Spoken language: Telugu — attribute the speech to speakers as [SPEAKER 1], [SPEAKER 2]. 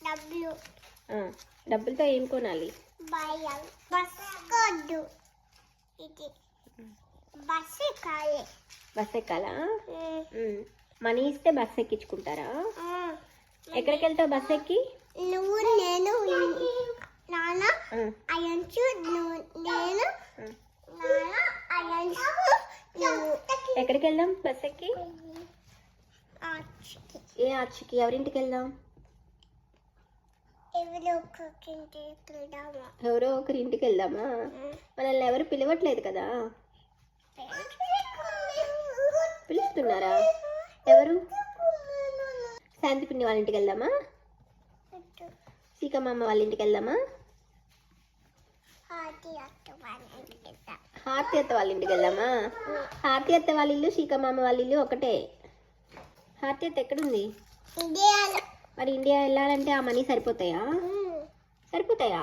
[SPEAKER 1] డబ్బులు
[SPEAKER 2] డబ్బులతో ఏం కొనాలి?
[SPEAKER 1] బస్ కొద్దు ఇది బస్ ఎక్కాలి.
[SPEAKER 2] బస్ ఎక్కాలా? మనీ ఇస్తే బస్ ఎక్కించుకుంటారా? ఎక్కడికి వెళ్తావు బస్ ఎక్కి?
[SPEAKER 1] నువ్వు నేను నాన్న అయ్యంచు నేను నాన్న అయ్యంచు నువ్వు.
[SPEAKER 2] ఎక్కడికి వెళ్దాం బస్ ఎక్కి?
[SPEAKER 1] ఆర్చికి.
[SPEAKER 2] ఏ ఆర్చికి? ఎవరింటికి వెళ్దాం? ఎవరో ఒకరి ఇంటికి వెళ్దామా? మనల్ని ఎవరు పిలవట్లేదు కదా. పిలుస్తున్నారా? ఎవరు? శాంతి పిన్ని వాళ్ళ ఇంటికి వెళ్దామా? సీకమ్మ వాళ్ళ ఇంటికి వెళ్దామా? హారతి అత్త వాళ్ళ ఇంటికి వెళ్దామా? హారతి అత్త వాళ్ళ ఇల్లు సీకమ్మ వాళ్ళ ఇల్లు ఒకటే. హారతి అత్త ఎక్కడుంది? మరి ఇండియా వెళ్ళాలంటే ఆ మనీ సరిపోతాయా? సరిపోతాయా?